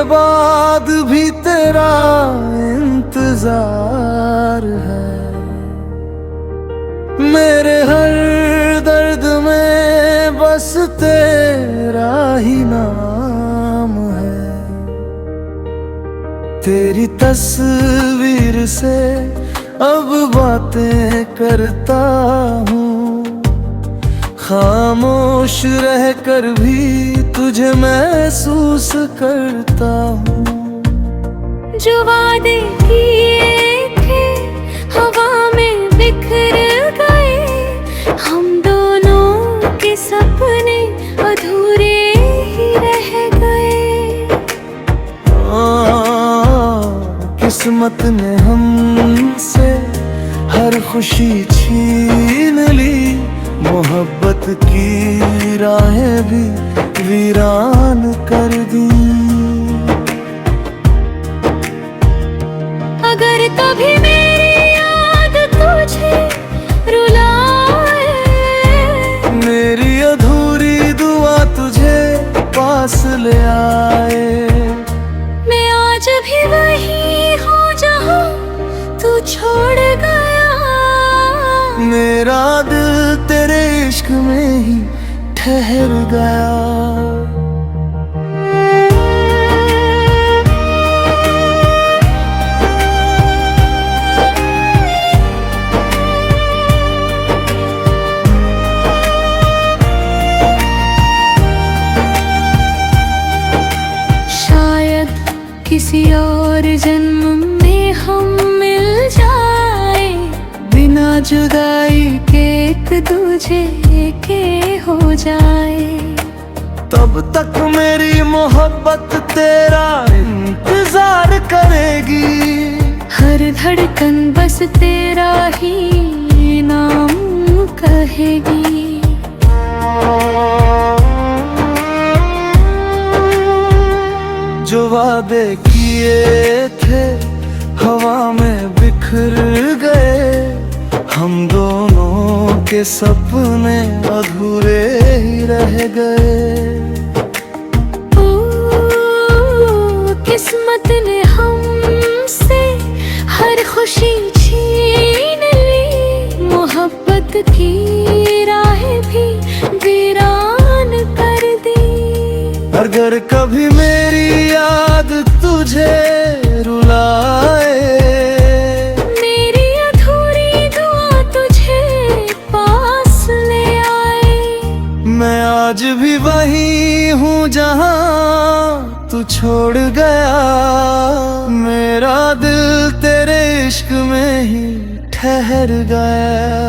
के बाद भी तेरा इंतजार है। मेरे हर दर्द में बस तेरा ही नाम है। तेरी तस्वीर से अब बातें करता हूँ, खामोश रह कर भी तुझे महसूस करता हूँ। जो वादे किए थे हवा में बिखर गए, हम दोनों के सपने अधूरे ही रह गए। किस्मत ने हमसे हर खुशी छीन ली, मोहब्बत की राहें भी वीरान कर दी। अगर कभी मेरी याद तुझे रुलाए, मेरी अधूरी दुआ तुझे पास ले आए। मैं आज भी वही हूँ जहाँ तू छोड़ गया। मेरा दिल तेरे इश्क में ही ठहर गया। किसी और जन्म में हम मिल जाए, बिना जुदाई के एक दूजे के हो जाए। तब तक मेरी मोहब्बत तेरा इंतजार करेगी। हर धड़कन बस तेरा ही नाम कहेगी। जो वादे किए थे हवा में बिखर गए, हम दोनों के सपने अधूरे ही रह गए। किस्मत ने हमसे हर खुशी छीन ली, मोहब्बत की राहें भी वीरान कर दी। अगर कभी मेरी याद तुझे रुलाए, मेरी अधूरी दुआ तुझे पास ले आए। मैं आज भी वही हूँ जहाँ तू छोड़ गया। मेरा दिल तेरे इश्क में ही ठहर गया।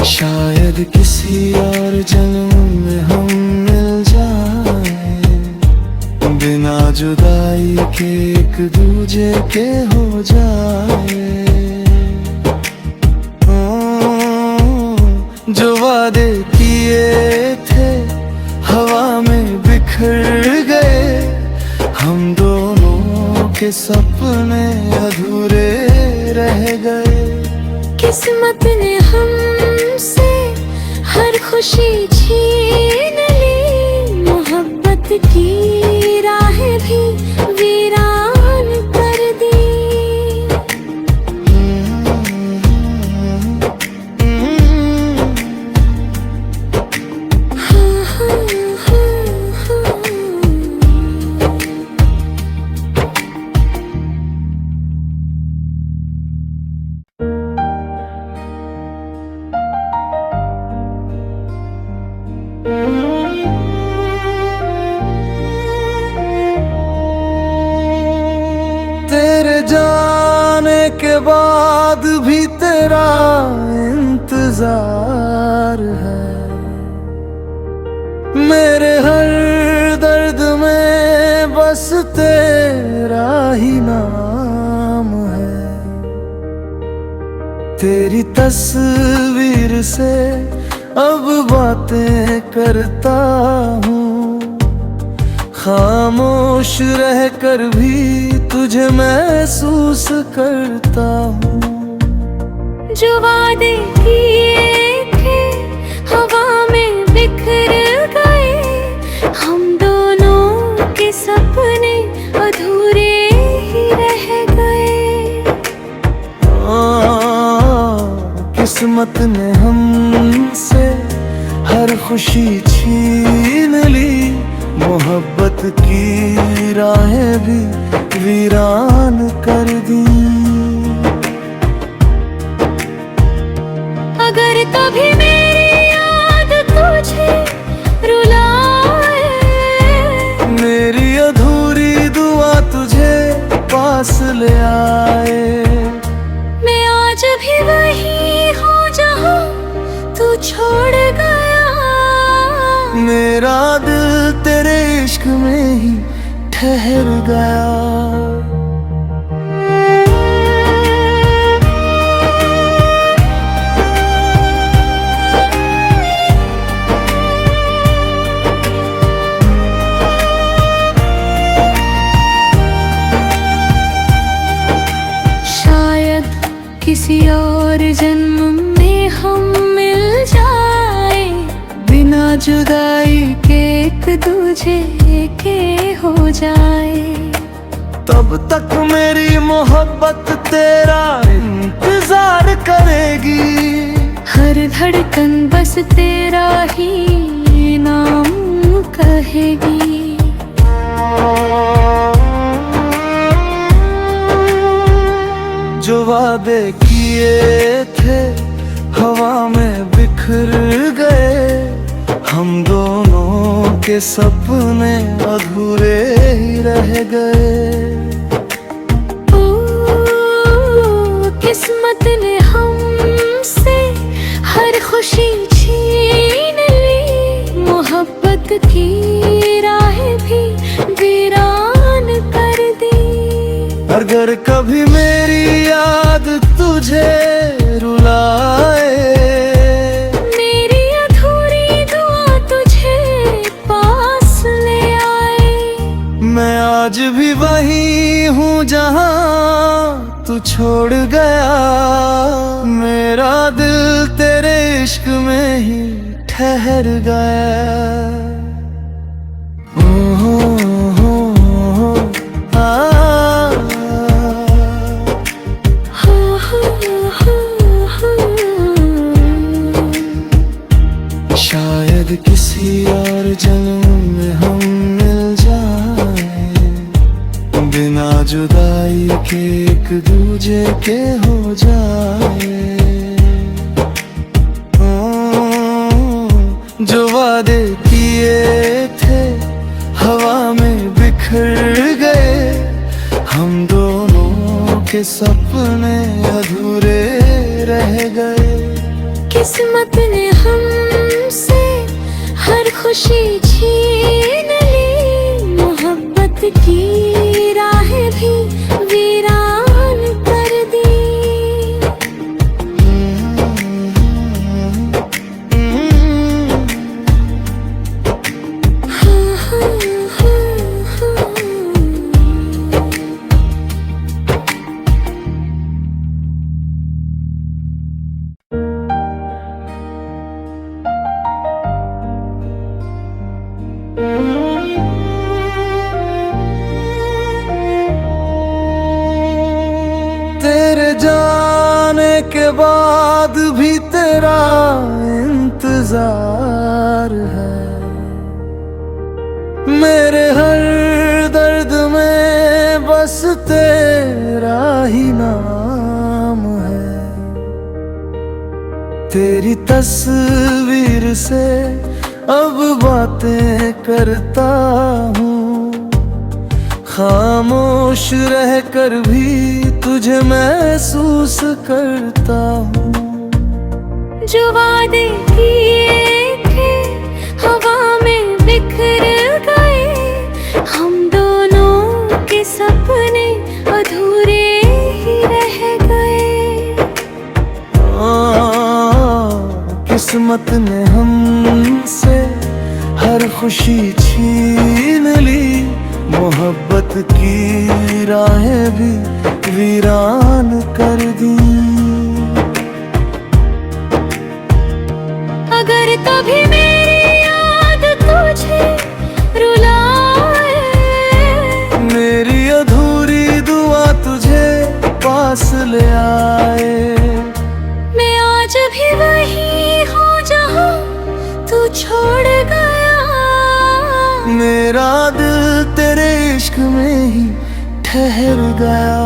शायद किसी और जन्म में हम मिल जाए, बिना जुदाई के एक दूजे के हो जाए। जो वादे किए थे हवा में बिखर गए, हम दोनों के सपने अधूरे रह गए। किस्मत ने हमसे हर खुशी छीन ली, मोहब्बत की राहें भी वीरान कर दी। तेरे जाने के बाद भी तेरा इंतजार है। मेरे हर दर्द में बस तेरा ही नाम है। तेरी तस्वीर से अब बातें करता हूँ, खामोश रह कर भी तुझे महसूस करता हूँ। जो वादे किए थे हवा में बिखर गए, हम दोनों के सपने अधूरे ही रह गए। किस्मत ने हमसे हर खुशी छीन ली, मोहब्बत की राहें भी वीरान कर दी। अगर कभी मेरी याद तुझे रुलाए, मेरी अधूरी दुआ तुझे पास ले आए। मैं आज भी वही हूँ जहाँ तू छोड़ गया। मेरा दिल तेरे इश्क में ही ठहर गया। किसी और जन्म में हम मिल जाए, बिना जुदाई के एक दूजे के हो जाए। तब तक मेरी मोहब्बत तेरा इंतजार करेगी, हर धड़कन बस तेरा ही नाम कहेगी। जो वादे किए थे हवा में बिखर गए, हम दोनों के सपने अधूरे ही रह गए। किस्मत ने हमसे हर खुशी छीन ली, मोहब्बत की राहें भी वीरान कर दी। अगर कभी मेरी याद तुझे रुलाए, मेरी अधूरी दुआ तुझे पास ले आए। मैं आज भी वही हूँ जहाँ तू छोड़ गया। मेरा दिल तेरे इश्क में ही ठहर गया। शायद किसी और जन्म में हम मिल जाए, बिना जुदाई के एक दूजे के हो जाए। जो वादे किए थे हवा में बिखर गए, हम दोनों के सपने अधूरे रह गए। किस्मत ने हमसे हर खुशी छीन ली, मोहब्बत की राहें भी वीरान कर दी। तेरे जाने के बाद भी तेरा इंतजार है, मेरे हर दर्द में बस तेरा ही नाम है। तेरी तस्वीर से अब बातें करता हूँ, खामोश रहकर भी तुझे महसूस करता हूँ। जो वादे किए थे हवा में बिखर गए, हम दोनों के सपने अधूरे ही रह गए। किस्मत ने हमसे हर खुशी छीन ली, मोहब्बत की राहें भी वीरान कर दी। अगर कभी मेरी याद तुझे रुलाए, मेरी अधूरी दुआ तुझे पास ले आए। मैं आज भी वही हूँ जहाँ तू छोड़ गया। मेरा दिल तेरे इश्क में ही ठहर गया।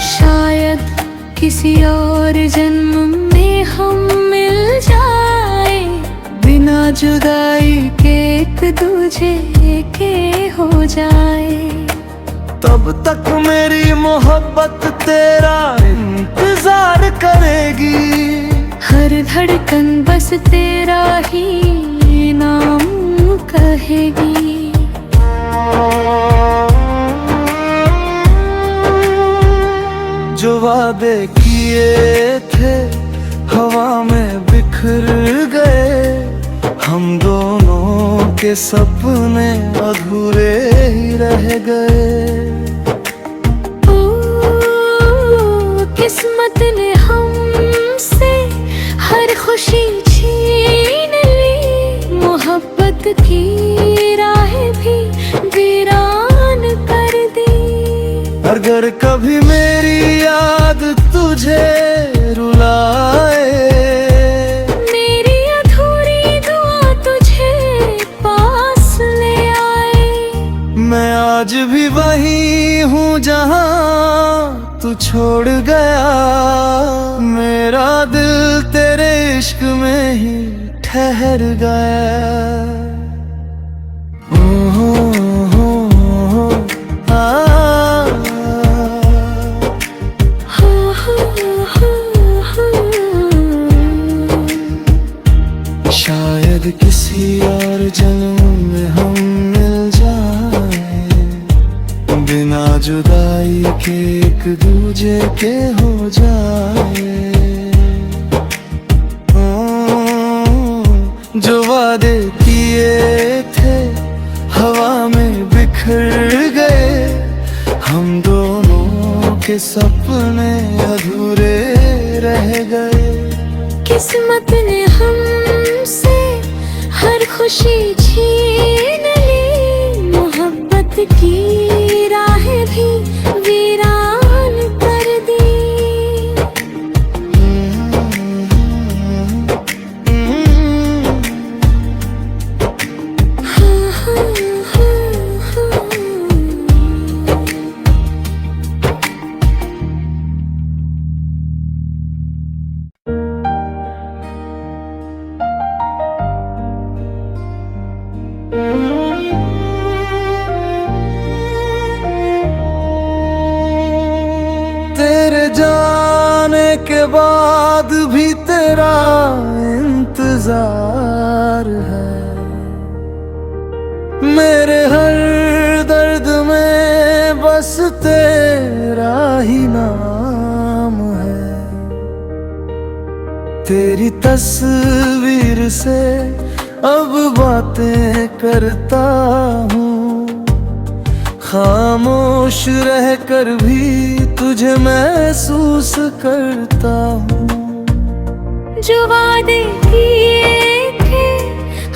शायद किसी और जन्म में हम मिल जाए, बिना जुदाई के एक दूजे के हो जाए। तब तक मेरी मोहब्बत तेरा इंतजार करेगी। हर धड़कन बस तेरा ही नाम कहेगी। जो वादे किए थे हवा में बिखर गए। हम दोनों के सपने अधूरे ही रह गए। ओ, किस्मत ने हमसे हर खुशी छीन ली। मोहब्बत की राहें भी वीरान कर दी। अगर कभी मेरी याद तुझे रुलाए, मेरी अधूरी दुआ तुझे पास ले आए। मैं आज भी वही हूँ जहाँ तू छोड़ गया। मेरा दिल तेरे इश्क में ही ठहर गया। शायद किसी और जन्म में हम मिल जाए, बिना जुदाई के एक दूजे के हो जाए। जो वादे किए थे हवा में बिखर गए। हम दोनों के सपने अधूरे रह गए। किस्मत ने हमसे हर खुशी छीन ली। मोहब्बत की राहें भी वीरान कर दी। हाँ, हाँ, हाँ, हाँ। तेरे जाने के बाद भी तेरा इंतजार है। मेरे हर दर्द में बस तेरा ही नाम है। तेरी तस्वीर से अब बातें करता हूँ। खामोश रहकर भी तुझे महसूस करता हूँ। जो वादे किए थे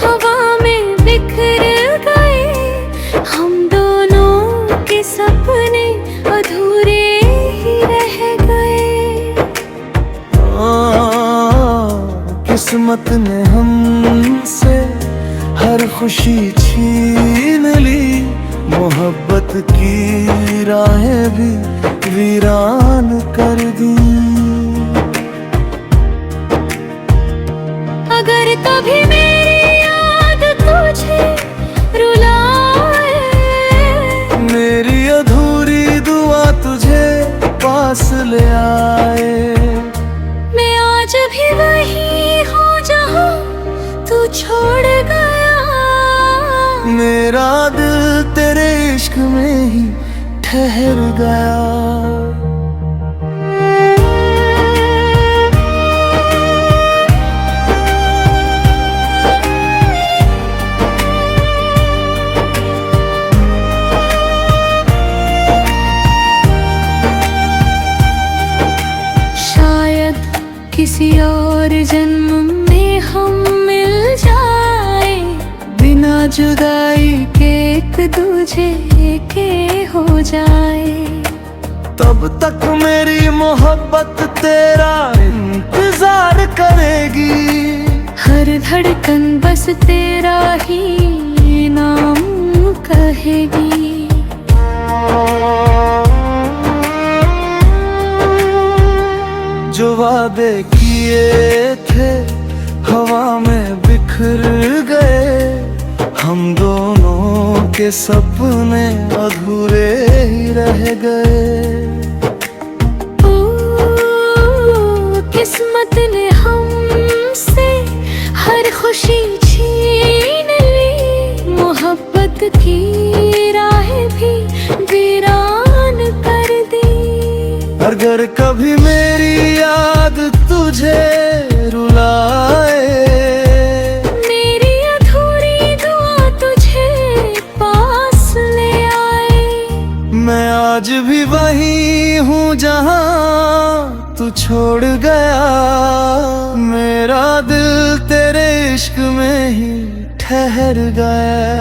हवा में बिखर गए। हम दोनों के सपने अधूरे ही रह गए। किस्मत ने हमसे हर खुशी छीन ली। मोहब्बत की राहें भी वीरान कर दी। अगर कभी मेरी याद तुझे रुलाए, मेरी अधूरी दुआ तुझे पास ले आए। मैं आज भी वही हूँ जहाँ तू छोड़ गया। इश्क में ही ठहर गया। किसी और जन्म में हम मिल जाए, बिना जुदाई के एक दूजे के हो जाए। तब तक मेरी मोहब्बत तेरा इंतजार करेगी, हर धड़कन बस तेरा ही नाम कहेगी। जो वादे किए थे हवा में बिखर गए, हम दोनों के सपने अधूरे ही रह गए। ओ किस्मत ने हमसे हर खुशी छीन ली, मोहब्बत की राहें भी वीरान कर दी। अगर कभी मेरी याद तुझे रुलाए, मेरी अधूरी दुआ तुझे पास ले आए। मैं आज भी वही हूँ जहाँ तू छोड़ गया, मेरा दिल तेरे इश्क में ही ठहर गया।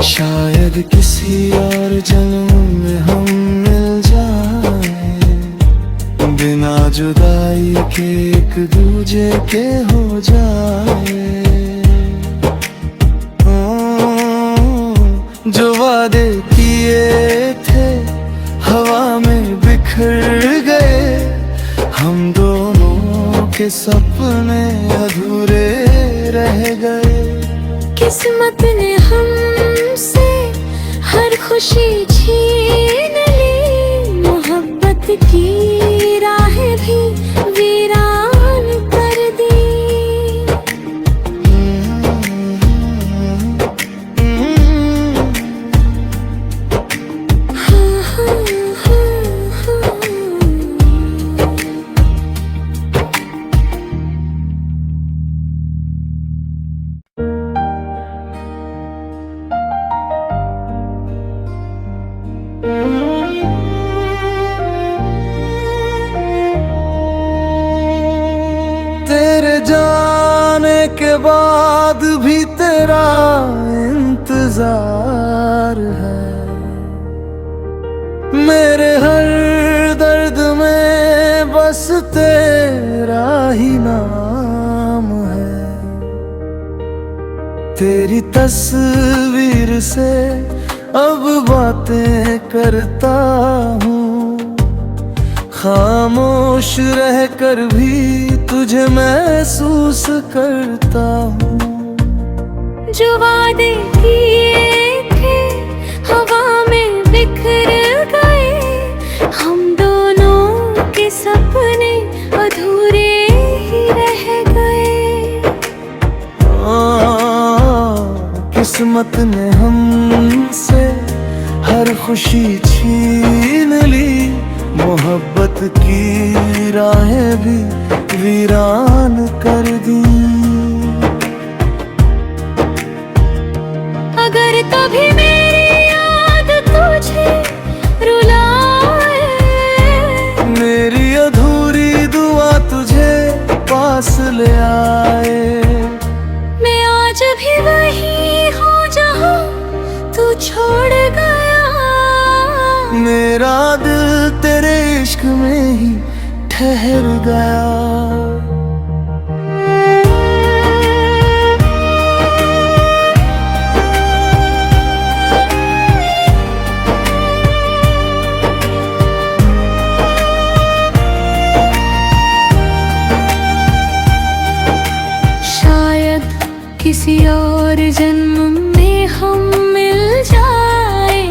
शायद किसी और जन्म में हम मिल जाए, बिना जुदाई के एक दूजे के हो जाए। जो वादे किए थे हवा में बिखर गए, हम दोनों के सपने अधूरे रह गए। किस्मत ने हमसे हर खुशी छीन ली, मोहब्बत की राहें भी वीरान कर दी। तेरे जाने के बाद भी तेरा इंतजार है, मेरे हर दर्द में बस तेरा ही नाम है। तेरी तस्वीर से अब बातें करता हूँ, खामोश रहकर भी तुझे महसूस करता हूँ। जो वादे किए थे हवा में बिखर गए, हम दोनों के सपने अधूरे ही रह गए। किस्मत ने हमसे हर खुशी छीन ली, मोहब्बत की राहें भी वीरान कर दी। अगर कभी मेरी याद तुझे रुलाए, मेरी अधूरी दुआ तुझे पास ले आए। मैं आज भी वही हूँ जहाँ तू छोड़ गया, मेरा दिल तेरे इश्क में ही ठहर गया। किसी और जन्म में हम मिल जाए,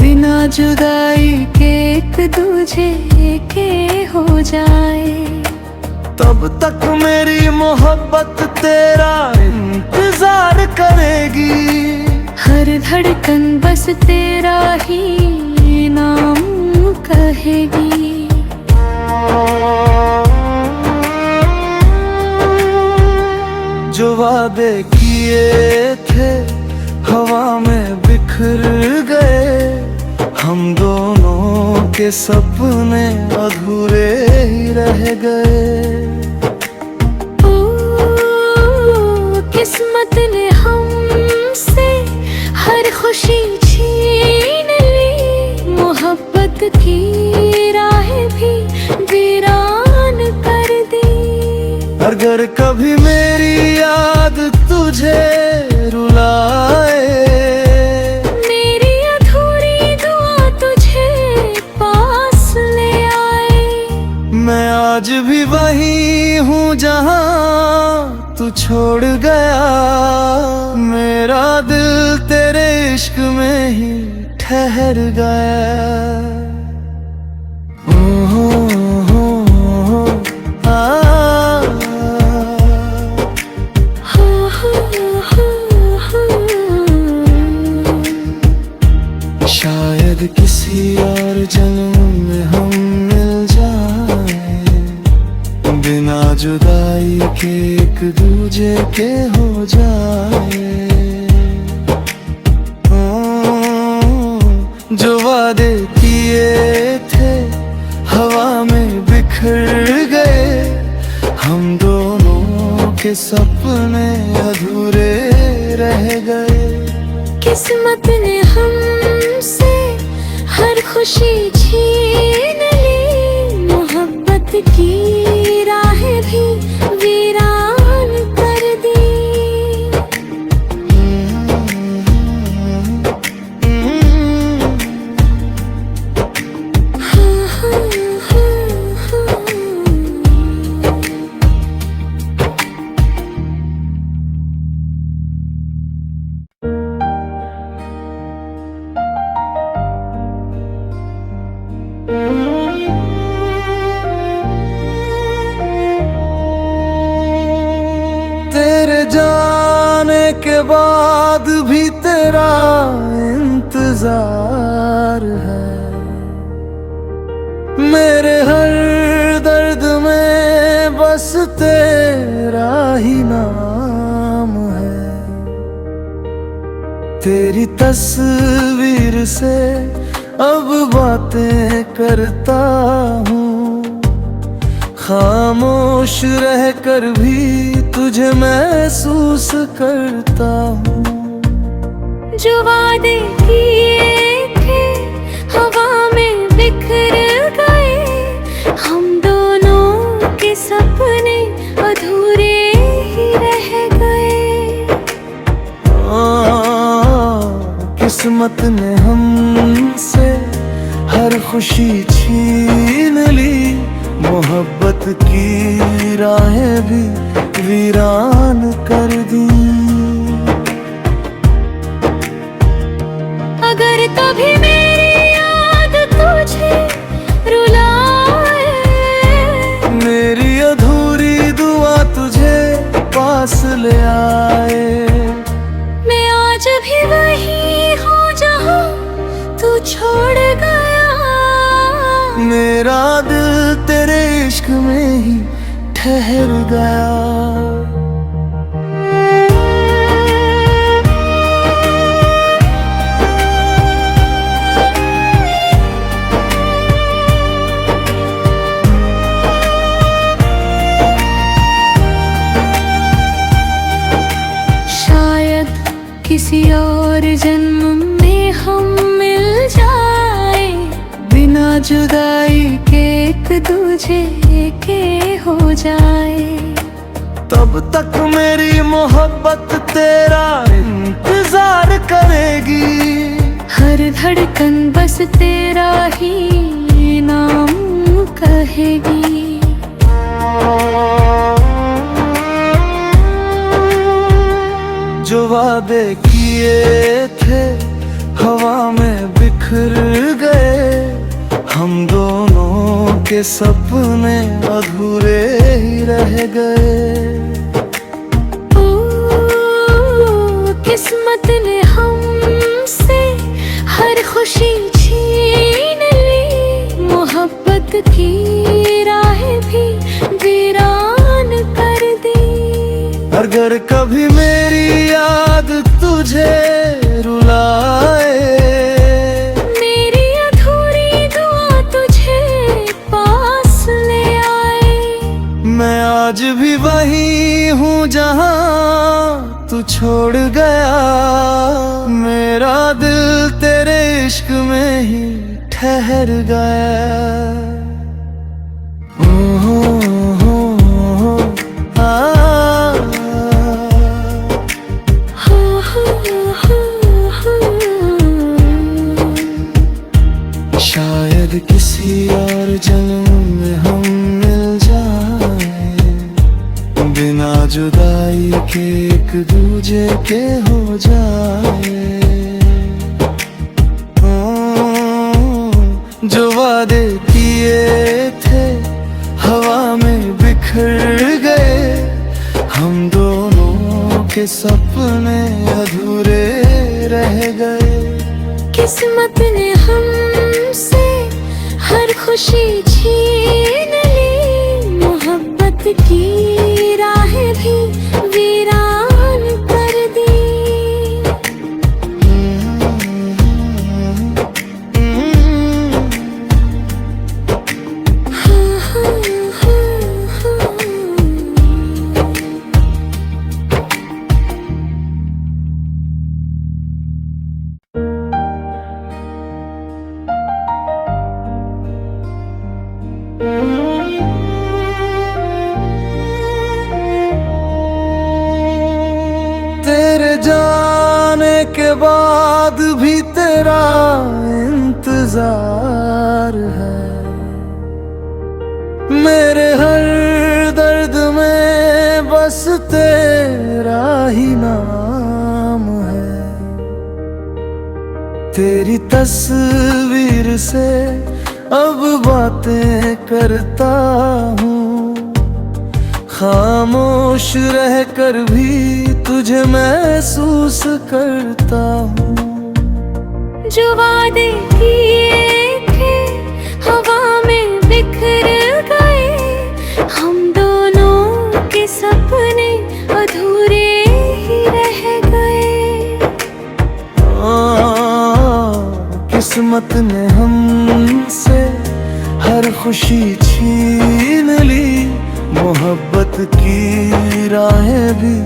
बिना जुदाई के दूजे के हो जाए। तब तक मेरी मोहब्बत तेरा इंतजार करेगी। हर धड़कन बस तेरा ही नाम कहेगी। जो वादे किए थे हवा में बिखर गए। हम दोनों के सपने अधूरे ही रह गए। ओ किस्मत ने हमसे हर खुशी छीन ली। मोहब्बत की राहें भी वीरान कर दी। अगर कभी मेरी याद तुझे रुलाए, मेरी अधूरी दुआ तुझे पास ले आए। मैं आज भी वही हूँ जहाँ तू छोड़ गया। मेरा दिल तेरे इश्क में ही ठहर गया। शायद किसी और जन्म में हम मिल जाए। बिना जुदाई के एक दूजे के हो जाए। जो वादे किए थे हवा में बिखर गए। हम दोनों के सपने अधूरे रह गए। किस्मत ने हमसे हर खुशी छीन ली। मोहब्बत की राहें भी वीरान कर दी। तेरे जाने के बाद भी तेरा इंतजार है। मेरे हर दर्द में बस तेरा ही नाम है। तेरी तस्वीर से अब बातें करता हूँ। खामोश रह कर भी तुझे महसूस करता हूँ। जो वादे किए थे हवा में बिखर गए। हम दोनों के सपने अधूरे ही रह गए। किस्मत ने हमसे हर खुशी छीन ली। मोहब्बत की राहें भी वीरान कर दी। अगर कभी मेरी याद तुझे रुलाए, मेरी अधूरी दुआ तुझे पास ले आए। मैं आज भी वही हूँ जहाँ तू छोड़ गया। मेरा दिल तेरे इश्क में ही ठहर गया। शायद किसी और जन्म में हम मिल जाए। बिना जुदाई के एक दूजे के हो जाए। तब तक मेरी मोहब्बत तेरा इंतजार करेगी। हर धड़कन बस तेरा ही नाम कहेगी। जो वादे किए थे हवा में बिखर गए। हम दोनों के सपने अधूरे ही रह गए। ओ किस्मत ने हमसे हर खुशी छीन ली, मोहब्बत की राहें भी वीरान कर दी। अगर कभी मेरी याद तुझे रुलाए, मेरी अधूरी दुआ तुझे पास ले आए। मैं आज भी वही हूँ जहाँ तू छोड़ गया, मेरा दिल तेरे इश्क में ही ठहर गया। शायद किसी और जन्म में हम मिल जाए, बिना जुदाई के एक दूजे के हो जाए। जो वादे किए थे हवा में बिखर गए, हम दोनों के सपने अधूरे रह गए। किस्मत ने हमसे हर खुशी छीन ली, मोहब्बत की राहें भी वीरान कर दी। तेरे जाने के बाद भी तेरा इंतजार है, मेरे हर दर्द में बस तेरा ही नाम है। तेरी तस्वीर से अब बातें करता हूँ, खामोश रह कर भी तुझे महसूस करता हूँ। जो वादे किए थे हवा में बिखर गए, हम दोनों के सपने अधूरे ही रह गए। किस्मत ने हमसे हर खुशी छीन ली, मोहब्बत की राहें भी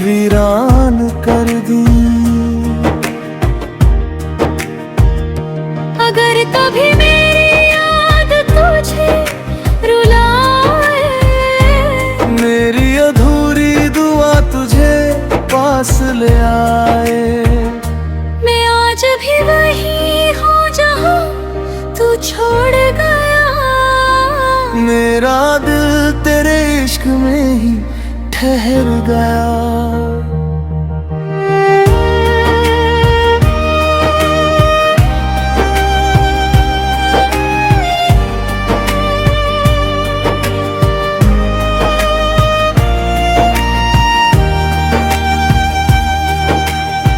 वीरान कर दी। अगर कभी मेरी याद तुझे रुलाए, मेरी अधूरी दुआ तुझे पास ले आए। मैं आज भी वही हूँ जहाँ तू छोड़ गया, मेरा दिल तेरे इश्क में ही ठहर गया।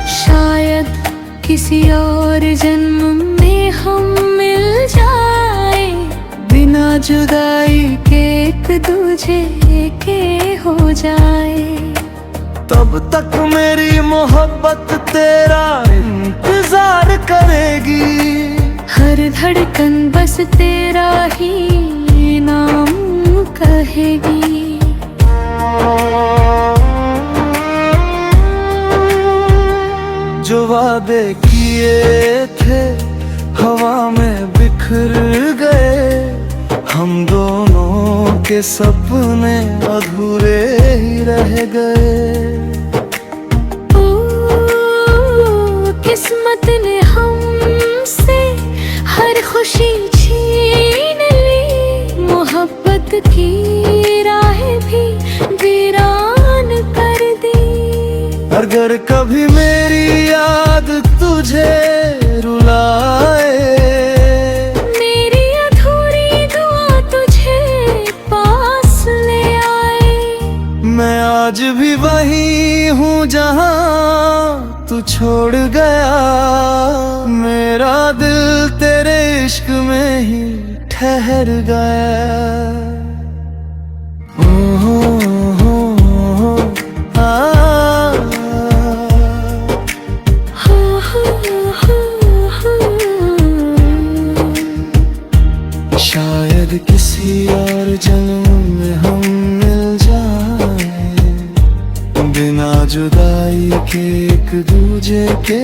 शायद किसी और जन्म में हम मिल जाए, बिना जुदाई के एक दूजे के हो जाए। तब तक मेरी मोहब्बत तेरा इंतजार करेगी, हर धड़कन बस तेरा ही नाम कहेगी। जो वादे किए थे हवा में बिखर गए, हम दोनों के सपने अधूरे ही रह गए। ओ किस्मत ने हमसे हर खुशी छीन ली, मोहब्बत की राहें भी वीरान कर दी। अगर कभी मेरी याद तुझे रुलाए, मेरी आज भी वही हूँ जहाँ तू छोड़ गया, मेरा दिल तेरे इश्क में ही ठहर गया। ओ हो, आ, शायद किसी और जन्म में हम मिल जाए, बिना जुदाई के एक दूजे के